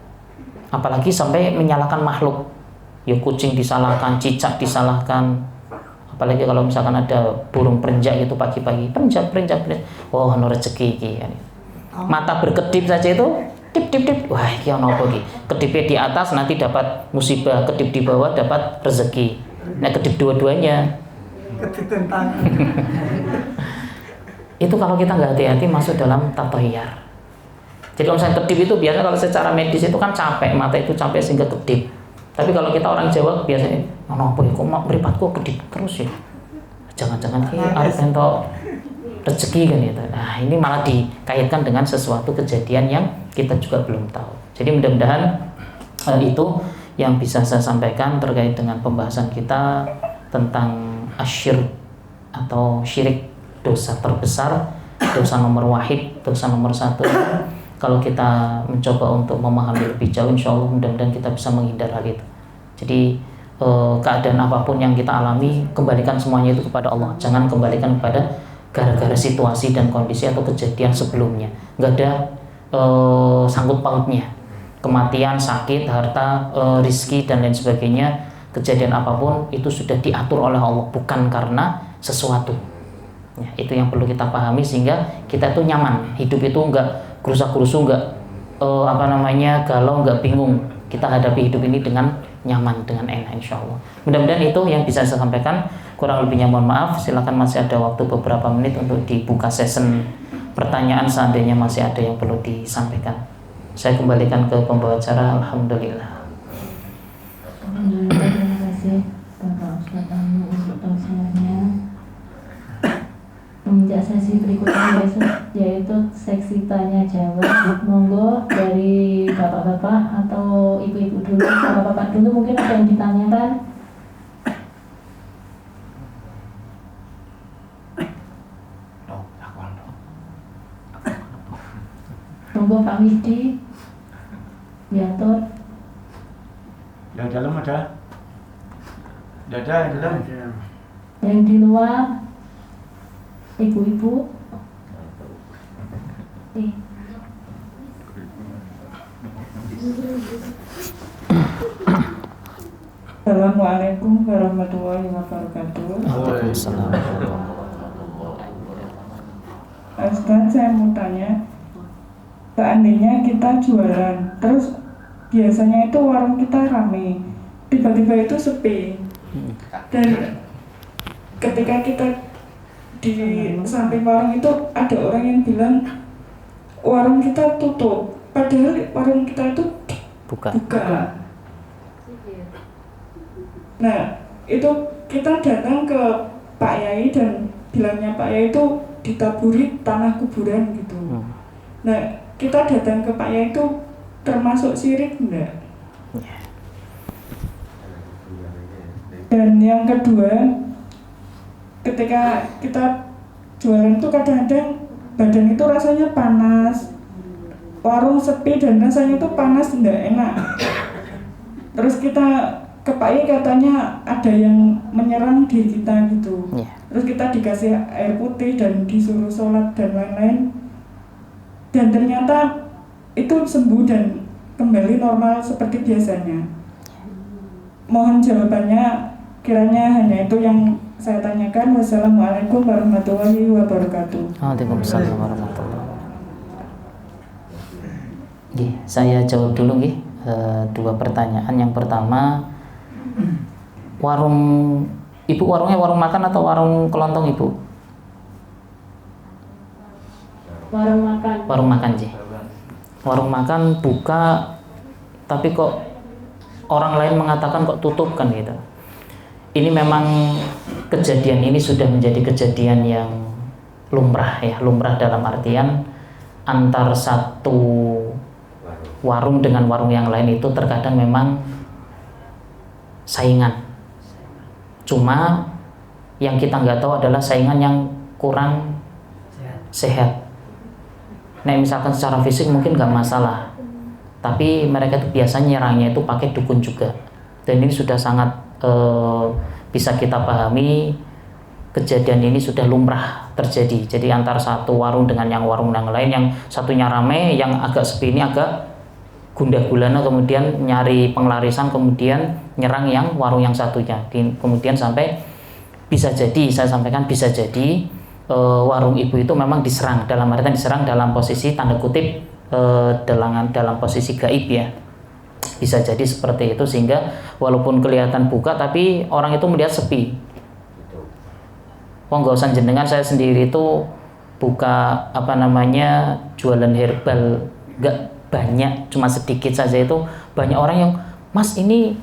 Apalagi sampai menyalahkan makhluk. Ya kucing disalahkan, cicak disalahkan. Apalagi kalau misalkan ada burung perenjak itu pagi-pagi, perenjak. Oh, no rezeki iki. Mata berkedip saja itu tip. Wah, iki ono apa iki? Kedipnya di atas nanti dapat musibah, kedip di bawah dapat rezeki. Nah, kedip dua-duanya. Itu kalau kita nggak hati-hati masuk dalam tatohiyar. Jadi kalau misalnya kedip itu biasanya kalau secara medis itu kan capek, mata itu capek sehingga kedip. Tapi kalau kita orang Jawa biasanya, apa ya, kok meripatku kedip terus ya? Jangan-jangan arep entuk rezeki kan itu. Nah, ini malah dikaitkan dengan sesuatu kejadian yang kita juga belum tahu. Jadi mudah-mudahan itu yang bisa saya sampaikan terkait dengan pembahasan kita tentang asyirk atau syirik, dosa terbesar, dosa nomor wahid, dosa nomor 1. Kalau kita mencoba untuk memahami lebih jauh, insya Allah mudah-mudahan kita bisa menghindar hal itu. Jadi keadaan apapun yang kita alami, kembalikan semuanya itu kepada Allah. Jangan kembalikan kepada gara-gara situasi dan kondisi atau kejadian sebelumnya. Nggak ada sangkut pautnya. Kematian, sakit, harta, rizki dan lain sebagainya, kejadian apapun itu sudah diatur oleh Allah, bukan karena sesuatu. Ya, itu yang perlu kita pahami sehingga kita itu nyaman. Hidup itu enggak gerusak-gerusu, enggak galau, enggak bingung. Kita hadapi hidup ini dengan nyaman, dengan enak, insya Allah. Mudah-mudahan itu yang bisa saya sampaikan. Kurang lebihnya mohon maaf. Silakan, masih ada waktu beberapa menit untuk dibuka session pertanyaan seandainya masih ada yang perlu disampaikan. Saya kembalikan ke pembawa acara. Alhamdulillah. Alhamdulillah, terima kasih Bapak Ustadz Anu untuk tausiahnya. Menginjak sesi berikutnya yaitu seksi tanya jawab. Monggo dari bapak-bapak atau ibu-ibu dulu. Bapak-bapak dulu mungkin ada yang ditanyakan. Monggo Pak Wisdi, Biatur. Yang dalam ada? Tidak ada yang dalam. Yang di luar, ibu-ibu. Assalamualaikum warahmatullahi wabarakatuh. Waalaikumsalam. Ustaz, saya mau tanya, seandainya kita jualan, terus biasanya itu warung kita rame, tiba-tiba itu sepi, dan ketika kita di samping warung itu ada orang yang bilang warung kita tutup, padahal warung kita itu buka. Nah, itu kita datang ke Pak Yai dan bilangnya Pak Yai itu ditaburi tanah kuburan gitu. Nah, kita datang ke Pak Yai itu termasuk syirik enggak? Dan yang kedua, ketika kita jualan itu kadang-kadang badan itu rasanya panas, warung sepi dan rasanya itu panas, nggak enak. Terus kita ke Pak Yai katanya ada yang menyerang diri kita gitu. Iya. Terus kita dikasih air putih dan disuruh sholat dan lain-lain. Dan ternyata itu sembuh dan kembali normal seperti biasanya. Mohon jawabannya, kiranya hanya itu yang saya tanyakan. Wassalamualaikum warahmatullahi wabarakatuh. Waalaikumsalam warahmatullahi wabarakatuh. Nggih, saya jawab dulu nggih. Dua pertanyaan. Yang pertama, Ibu warungnya warung makan atau warung kelontong, Ibu? Warung makan. Warung makan sih. Warung makan buka, tapi kok orang lain mengatakan kok tutup kan gitu. Ini memang kejadian ini sudah menjadi kejadian yang lumrah ya, lumrah dalam artian antar satu warung dengan warung yang lain itu terkadang memang saingan. Cuma yang kita nggak tahu adalah saingan yang kurang sehat. Nah, misalkan secara fisik mungkin nggak masalah, tapi mereka itu biasanya nyerangnya itu pakai dukun juga. Dan ini sudah sangat bisa kita pahami, kejadian ini sudah lumrah terjadi. Jadi antar satu warung dengan yang warung yang lain, yang satunya rame, yang agak sepi ini agak gundah gulana, kemudian nyari penglarisan, kemudian nyerang yang warung yang satunya. Kemudian sampai bisa jadi, saya sampaikan bisa jadi warung ibu itu memang diserang, dalam artian diserang dalam posisi tanda kutip dalam posisi gaib ya. Bisa jadi seperti itu, sehingga walaupun kelihatan buka tapi orang itu melihat sepi. Nggak usah jenengan, saya sendiri itu buka jualan herbal, nggak banyak, cuma sedikit saja, itu banyak orang yang, Mas ini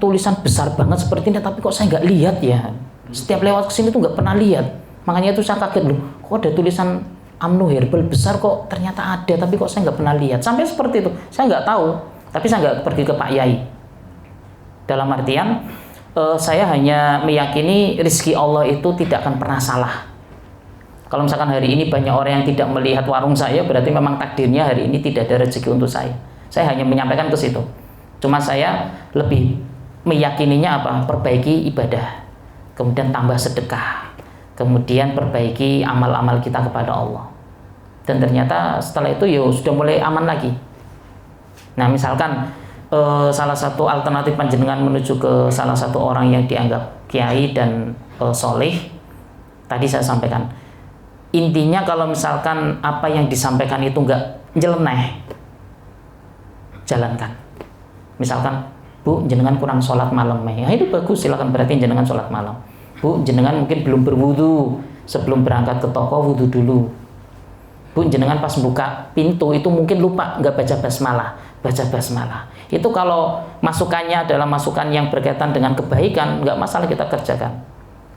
tulisan besar banget seperti ini, tapi kok saya nggak lihat ya. Setiap lewat kesini tuh nggak pernah lihat. Makanya itu saya kaget loh, kok ada tulisan UMNO herbal besar, kok ternyata ada, tapi kok saya nggak pernah lihat. Sampai seperti itu, saya nggak tahu, tapi saya nggak pergi ke Pak Yai. Dalam artian saya hanya meyakini rezeki Allah itu tidak akan pernah salah. Kalau misalkan hari ini banyak orang yang tidak melihat warung saya, berarti memang takdirnya hari ini tidak ada rezeki untuk saya. Saya hanya menyampaikan ke situ. Cuma saya lebih meyakininya perbaiki ibadah, kemudian tambah sedekah, kemudian perbaiki amal-amal kita kepada Allah. Dan ternyata setelah itu ya sudah mulai aman lagi. Nah, misalkan salah satu alternatif panjenengan menuju ke salah satu orang yang dianggap kiai dan soleh, tadi saya sampaikan, intinya kalau misalkan apa yang disampaikan itu nggak nyeleneh, jalankan. Misalkan, Bu, jenengan kurang sholat malam, ya itu bagus, silakan, berarti jenengan sholat malam. Bu, jenengan mungkin belum berwudu, sebelum berangkat ke toko wudu dulu. Bu, jenengan pas buka pintu itu mungkin lupa nggak baca basmalah, baca basmalah. Itu kalau masukannya adalah masukan yang berkaitan dengan kebaikan, nggak masalah kita kerjakan.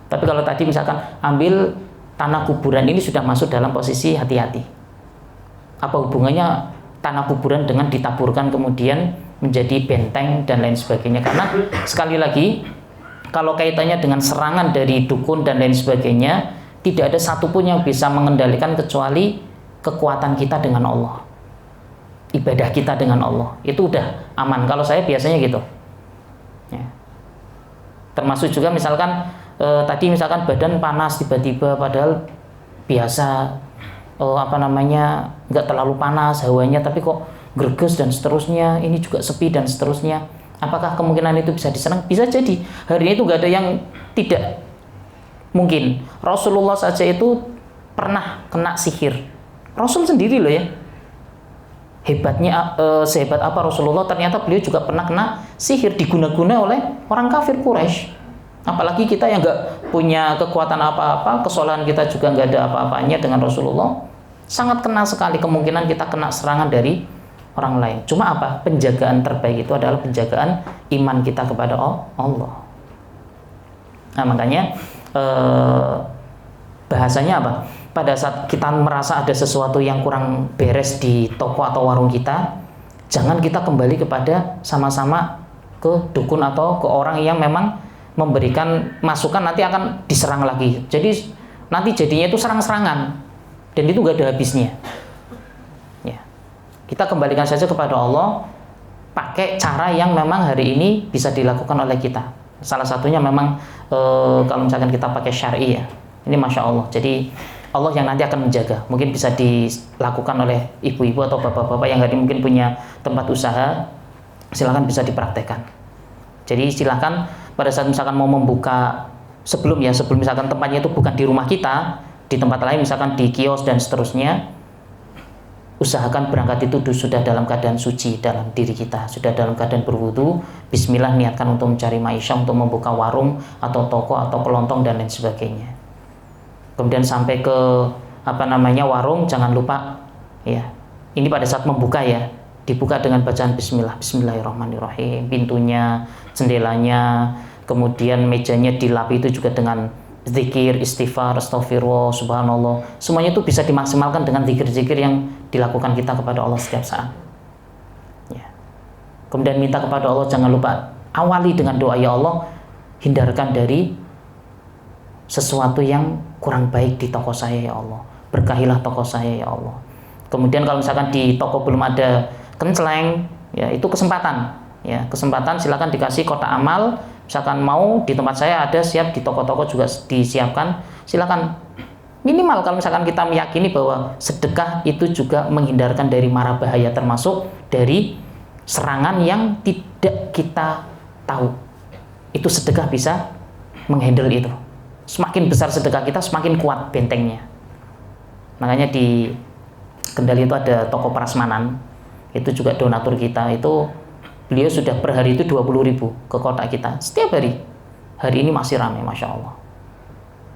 Tapi kalau tadi misalkan ambil tanah kuburan, ini sudah masuk dalam posisi hati-hati. Apa hubungannya tanah kuburan dengan ditaburkan kemudian menjadi benteng dan lain sebagainya? Karena sekali lagi, kalau kaitannya dengan serangan dari dukun dan lain sebagainya, tidak ada satupun yang bisa mengendalikan kecuali kekuatan kita dengan Allah, ibadah kita dengan Allah, itu udah aman. Kalau saya biasanya gitu ya. Termasuk juga misalkan tadi misalkan badan panas tiba-tiba, padahal biasa nggak terlalu panas hawanya, tapi kok greges dan seterusnya, ini juga sepi dan seterusnya. Apakah kemungkinan itu bisa diserang? Bisa jadi. Hari ini itu nggak ada yang tidak mungkin. Rasulullah saja itu pernah kena sihir. Rasul sendiri loh ya. Hebatnya sehebat apa Rasulullah, ternyata beliau juga pernah kena sihir, diguna-guna oleh orang kafir Quraisy. Apalagi kita yang nggak punya kekuatan apa-apa, kesalahan kita juga nggak ada apa-apanya dengan Rasulullah. Sangat kena sekali kemungkinan kita kena serangan dari orang lain. Cuma penjagaan terbaik itu adalah penjagaan iman kita kepada Allah. Nah, makanya bahasanya pada saat kita merasa ada sesuatu yang kurang beres di toko atau warung kita, jangan kita kembali kepada sama-sama ke dukun atau ke orang yang memang memberikan masukan, nanti akan diserang lagi. Jadi nanti jadinya itu serang-serangan. dan itu nggak ada habisnya. Ya, kita kembalikan saja kepada Allah, pakai cara yang memang hari ini bisa dilakukan oleh kita. Salah satunya memang kalau misalkan kita pakai syar'i ya, ini masya Allah. Jadi Allah yang nanti akan menjaga. Mungkin bisa dilakukan oleh ibu-ibu atau bapak-bapak yang hari ini mungkin punya tempat usaha, silakan bisa dipraktekkan. Jadi silakan pada saat misalkan mau membuka sebelum misalkan tempatnya itu bukan di rumah kita, di tempat lain misalkan di kios dan seterusnya, usahakan berangkat itu sudah dalam keadaan suci dalam diri kita, sudah dalam keadaan berwudu, bismillah, niatkan untuk mencari maisha, untuk membuka warung atau toko atau kelontong dan lain sebagainya. Kemudian sampai ke warung, jangan lupa ya, ini pada saat membuka ya, dibuka dengan bacaan bismillah, bismillahirrahmanirrahim, pintunya, jendelanya, kemudian mejanya dilapi itu juga dengan zikir, istighfar, astagfirullah, subhanallah. Semuanya itu bisa dimaksimalkan dengan zikir-zikir yang dilakukan kita kepada Allah setiap saat. Ya. Kemudian minta kepada Allah, jangan lupa awali dengan doa, ya Allah, hindarkan dari sesuatu yang kurang baik di toko saya ya Allah. Berkahilah toko saya ya Allah. Kemudian kalau misalkan di toko belum ada kenceleng, ya itu kesempatan. Ya, kesempatan silakan dikasih kotak amal. Misalkan mau di tempat saya ada, siap di toko-toko juga disiapkan. Silakan. Minimal kalau misalkan kita meyakini bahwa sedekah itu juga menghindarkan dari mara bahaya, termasuk dari serangan yang tidak kita tahu. Itu sedekah bisa menghandle itu. Semakin besar sedekah kita, semakin kuat bentengnya. Makanya di Kendal itu ada toko prasmanan, itu juga donatur kita, itu beliau sudah per hari itu 20.000 ke kotak kita setiap hari. Hari ini masih ramai, masya Allah,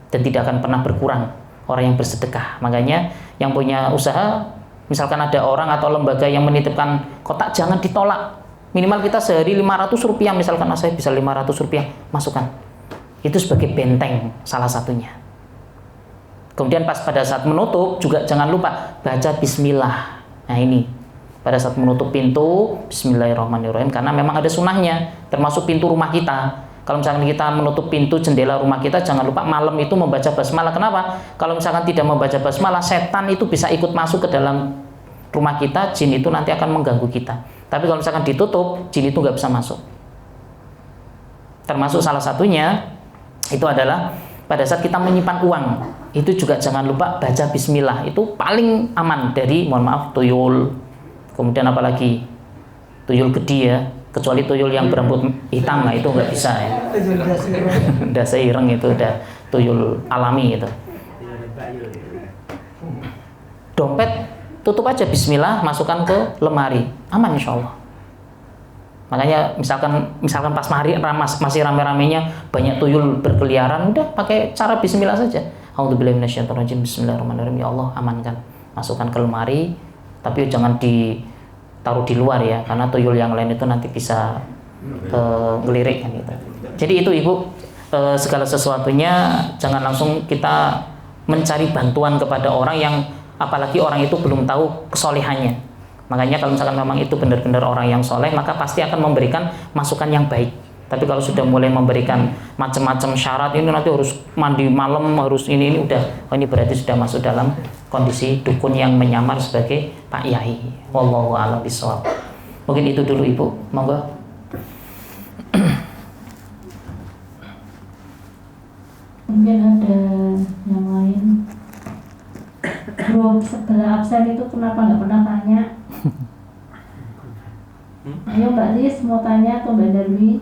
dan tidak akan pernah berkurang orang yang bersedekah. Makanya yang punya usaha, misalkan ada orang atau lembaga yang menitipkan kotak, jangan ditolak. Minimal kita sehari 500 rupiah, misalkan saya bisa 500 rupiah, masukkan. Itu sebagai benteng salah satunya. Kemudian pas pada saat menutup juga jangan lupa baca bismillah. Nah ini pada saat menutup pintu, bismillahirrahmanirrahim, karena memang ada sunnahnya, termasuk pintu rumah kita. Kalau misalkan kita menutup pintu jendela rumah kita, jangan lupa malam itu membaca basmalah. Kenapa? Kalau misalkan tidak membaca basmalah, setan itu bisa ikut masuk ke dalam rumah kita, jin itu nanti akan mengganggu kita. Tapi kalau misalkan ditutup, jin itu nggak bisa masuk. Termasuk salah satunya itu adalah pada saat kita menyimpan uang, itu juga jangan lupa baca bismillah. Itu paling aman dari, mohon maaf, tuyul. Kemudian apalagi tuyul gede ya, kecuali tuyul yang berambut hitam, nah itu nggak bisa ya. Dasa ireng itu udah tuyul alami itu. Dompet tutup aja bismillah, masukkan ke lemari, aman insya Allah. Makanya misalkan pas masih rame-ramenya banyak tuyul berkeliaran, udah pakai cara bismillah saja. A'udzubillahi minasyaitonirrajim, bismillahirrahmanirrahim, ya Allah amankan. Masukkan ke lemari, tapi jangan ditaruh di luar ya, karena tuyul yang lain itu nanti bisa ngelirik kan gitu. Jadi itu Ibu, segala sesuatunya jangan langsung kita mencari bantuan kepada orang yang, apalagi orang itu belum tahu kesolehannya. Makanya kalau misalkan memang itu benar-benar orang yang soleh, maka pasti akan memberikan masukan yang baik. Tapi kalau sudah mulai memberikan macam-macam syarat, ini nanti harus mandi malam, harus ini udah, oh ini berarti sudah masuk dalam kondisi dukun yang menyamar sebagai Pak Yai. Wallahu a'lam bishawab. Mungkin itu dulu Ibu, monggo. Mungkin ada yang lain. Bro, sebelah absen itu kenapa nggak pernah tanya? Ayo Mbak Lis mau tanya atau Mbak Darmi?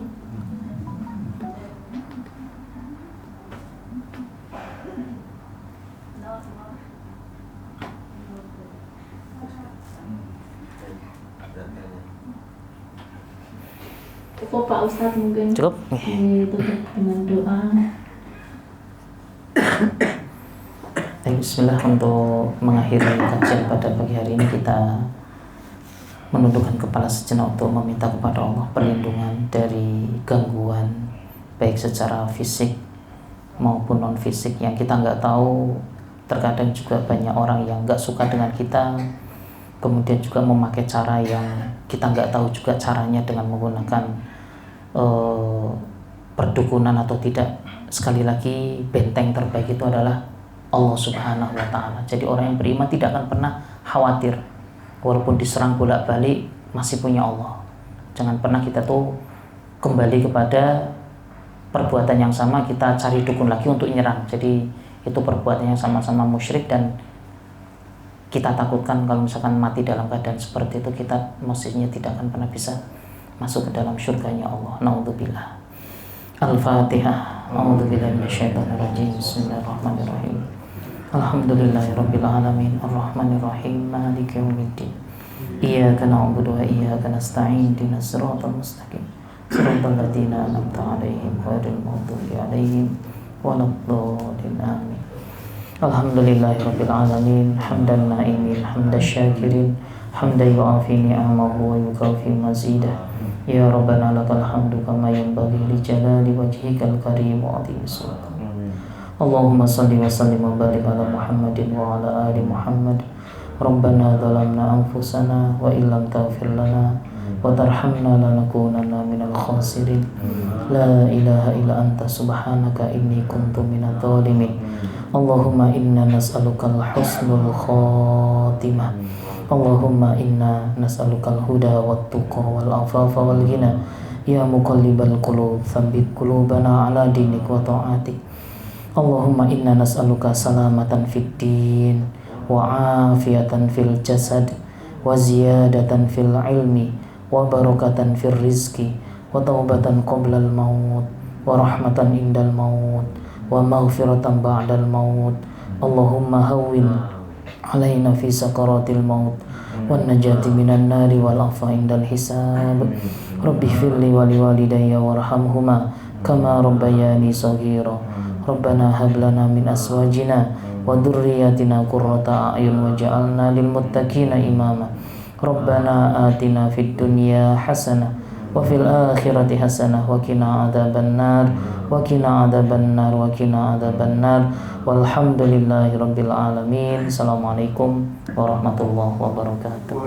Cukup Pak Ustadz, mungkin Cukup. ditutup dengan doa. Bismillah, untuk mengakhiri kajian pada pagi hari ini kita menundukkan kepala sejenak untuk meminta kepada Allah perlindungan dari gangguan baik secara fisik maupun non fisik yang kita nggak tahu. Terkadang juga banyak orang yang nggak suka dengan kita, kemudian juga memakai cara yang kita nggak tahu juga caranya dengan menggunakan perdukunan atau tidak. Sekali lagi, benteng terbaik itu adalah Allah Subhanahu wa Ta'ala. Jadi orang yang beriman tidak akan pernah khawatir, walaupun diserang bolak-balik masih punya Allah. Jangan pernah kita tuh kembali kepada perbuatan yang sama, kita cari dukun lagi untuk nyerang. Jadi itu perbuatan yang sama-sama musyrik, dan kita takutkan kalau misalkan mati dalam keadaan seperti itu, kita maksudnya tidak akan pernah bisa masuk ke dalam syurganya Allah. Naudzubillah. Al-Fatihah. A'udzubillahi minasyaitonirrajim. Bismillahirrahmanirrahim. Alhamdulillahirabbil alamin, arrahmanirrahim, maliki yaumiddin. Iyyaka na'budu wa iyyaka nasta'in, ihdinas siratal mustaqim. Shiratal ladzina an'amta 'alaihim ghairil maghdubi 'alaihim waladdallin. Amin. Alhamdulillahirabbil alamin, hamdan na'imin, hamdash syakirin, hamdan yu'afi ni'amahu wa yukafi mazidah. Ya Rabbana lakal hamdu kama yanbaghi li jalali wajhikal karim wa 'azimi sultanik. Allahumma salli wa sallim wa barik ala Muhammadin wa ala ali Muhammad. Rabbana zalamna anfusana wa illam taghfir lana wa tarhamna lanakunanna minal khasirin. La ilaha illa anta subhanaka inni kuntu minadh dhalimin. Allahumma inna nas'alukal husnul khatimah. Allahumma inna nas'alukal huda wat tuqa wal afafa wal ghina. Ya muqallibal qulub, tsabbit qulubana ala dinik wa ta'atik. Allahumma inna nas'aluka salamatan fid din wa afiyatan fil jasad wa ziyadatan fil ilmi wa barakatan fil rizqi wa taubatan qoblal maut wa rahmatan indal maut wa maghfiratan ba'dal maut. Allahumma hawwin alaina fi sakaratil maut wan najati minan nari wal afa indal hisab. Rabbi firli wa liwalidayya warhamhuma kama rabbayani shaghira. Rabbana hab lana min aswajina wa dhurriyyatina qurrata a'yun waj'alna lil muttaqina imama. Rabbana atina fid dunya hasanah wa fil akhirati hasanah wa qina adzabannar wa qina adzabannar wa qina adzabannar. Walhamdulillahi rabbil alamin. Assalamualaikum warahmatullahi wabarakatuh.